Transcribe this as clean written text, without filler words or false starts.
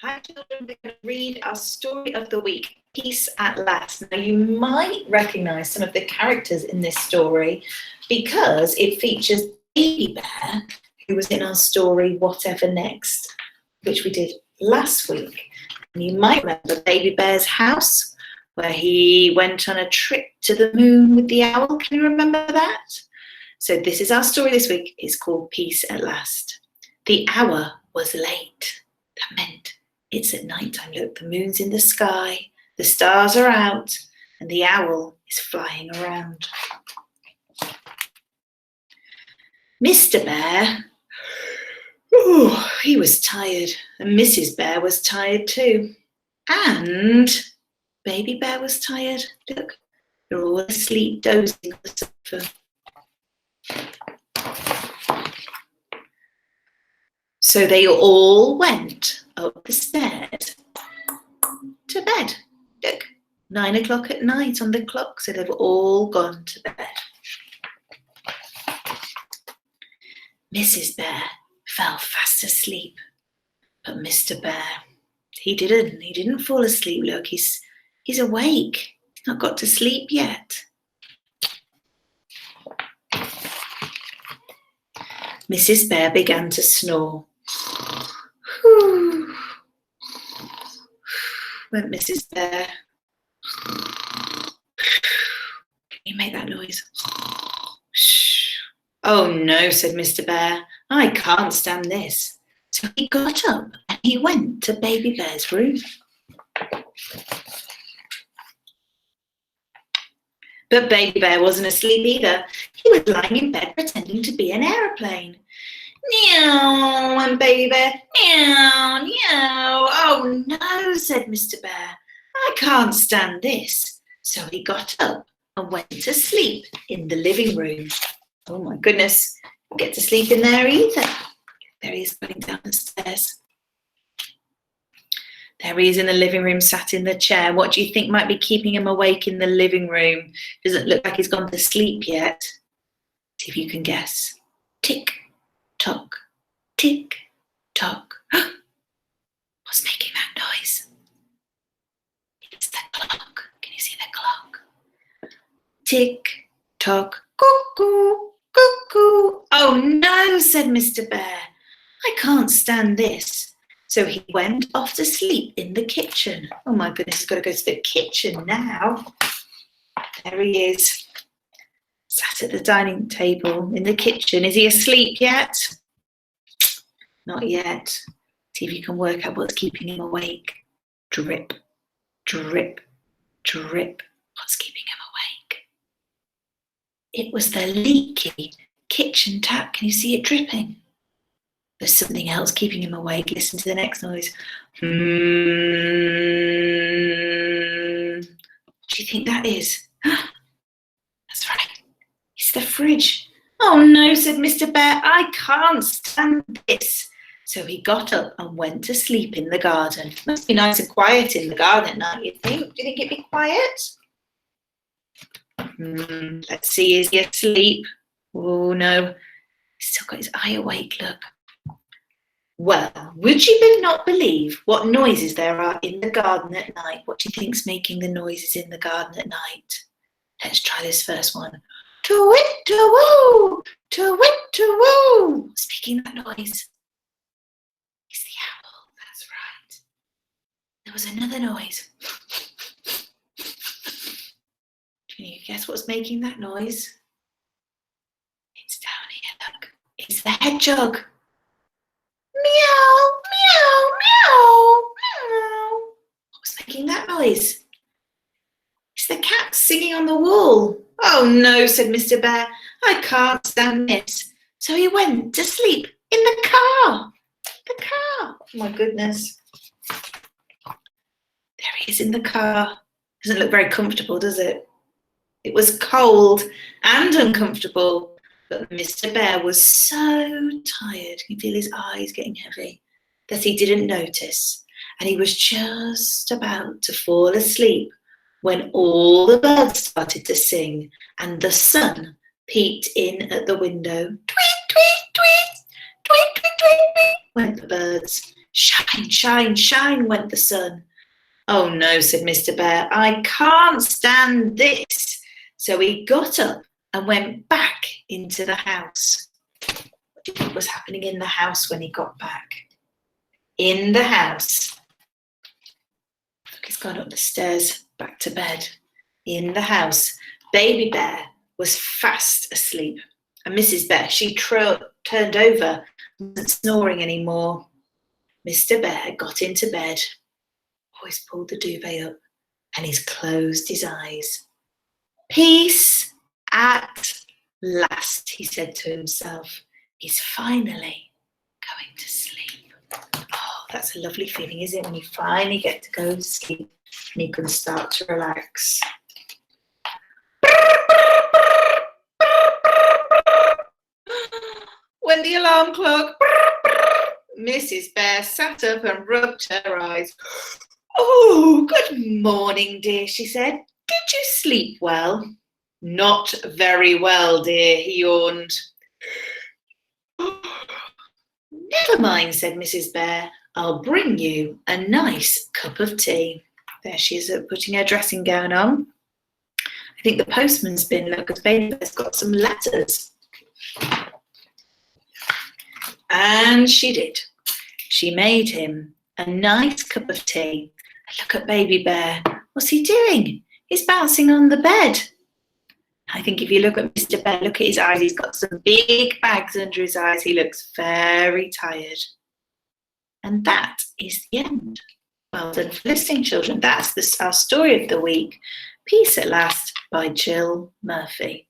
Hi children, we're going to read our story of the week, Peace at Last. Now you might recognise some of the characters in this story because it features Baby Bear, who was in our story Whatever Next, which we did last week. And you might remember Baby Bear's house, where he went on a trip to the moon with the owl. Can you remember that? So this is our story this week. It's called Peace at Last. The hour was late. That meant it's at night time. Look, the moon's in the sky, the stars are out, and the owl is flying around. Mr. Bear, he was tired, and Mrs. Bear was tired too. And Baby Bear was tired. Look, they're all asleep, dozing on the sofa. So they all went up the stairs to bed. Look, 9 o'clock at night on the clock, so they've all gone to bed. Mrs. Bear fell fast asleep, but Mr. Bear, he didn't fall asleep. Look, he's awake. He's not got to sleep yet. Mrs. Bear began to snore. Went Mrs. Bear. Can you make that noise? Oh no, said Mr. Bear. I can't stand this. So he got up and he went to Baby Bear's room. But Baby Bear wasn't asleep either. He was lying in bed pretending to be an aeroplane. Meow, went Baby Bear. Meow, meow. Oh no, said Mr. Bear. I can't stand this. So he got up and went to sleep in the living room. Oh my goodness, don't get to sleep in there either. There he is going down the stairs. There he is in the living room, sat in the chair. What do you think might be keeping him awake in the living room? Doesn't look like he's gone to sleep yet. See if you can guess. Tick, tock, tick, tock. What's making that noise? It's the clock. Can you see the clock? Tick, tock, cuckoo, cuckoo. Oh no, said Mr. Bear. I can't stand this. So he went off to sleep in the kitchen. Oh my goodness, he's got to go to the kitchen now. There he is, sat at the dining table in the kitchen. Is he asleep yet? Not yet. See if you can work out what's keeping him awake. Drip, drip, drip. What's keeping him awake? It was the leaky kitchen tap. Can you see it dripping? There's something else keeping him awake. Listen to the next noise. What do you think that is? That's right. It's the fridge. Oh no, said Mr. Bear. I can't stand this. So he got up and went to sleep in the garden. Must be nice and quiet in the garden at night, you think? Do you think it'd be quiet? Let's see, is he asleep? Oh no, he's still got his eye awake, look. Well, would you not believe what noises there are in the garden at night? What do you think's making the noises in the garden at night? Let's try this first one. To-wit, to-woo, to-wit, to-woo. What's making that noise? It's the owl, that's right. There was another noise. Can you guess what's making that noise? It's down here, look. It's the hedgehog. Meow, meow, meow, meow. What's making that noise? It's the cat singing on the wall. Oh no, said Mr. Bear. I can't stand this. So he went to sleep in the car. The car. Oh my goodness. There he is in the car. Doesn't look very comfortable, does it? It was cold and uncomfortable. But Mr. Bear was so tired, you can feel his eyes getting heavy, that he didn't notice. And he was just about to fall asleep when all the birds started to sing and the sun peeked in at the window. Tweet, tweet, tweet, tweet, tweet, tweet, tweet, went the birds. Shine, shine, shine, went the sun. Oh no, said Mr. Bear, I can't stand this. So he got up and went back into the house. What do you think was happening in the house when he got back? In the house. Look, he's gone up the stairs, back to bed. In the house, Baby Bear was fast asleep. And Mrs. Bear, she turned over, wasn't snoring anymore. Mr. Bear got into bed. He's pulled the duvet up and he's closed his eyes. Peace at last, he said to himself. He's finally going to sleep. Oh, that's a lovely feeling, isn't it? When you finally get to go to sleep and you can start to relax. When the alarm clock, Mrs. Bear sat up and rubbed her eyes. Oh, good morning, dear, she said. Did you sleep well? Not very well, dear, he yawned. Never mind, said Mrs. Bear. I'll bring you a nice cup of tea. There she is, putting her dressing gown on. I think the postman's been, look, because Baby Bear's got some letters. And she did. She made him a nice cup of tea. Look at Baby Bear. What's he doing? He's bouncing on the bed. I think if you look at Mr. Bear, look at his eyes. He's got some big bags under his eyes. He looks very tired. And that is the end. Well done for listening, children. That's our story of the week. Peace at Last by Jill Murphy.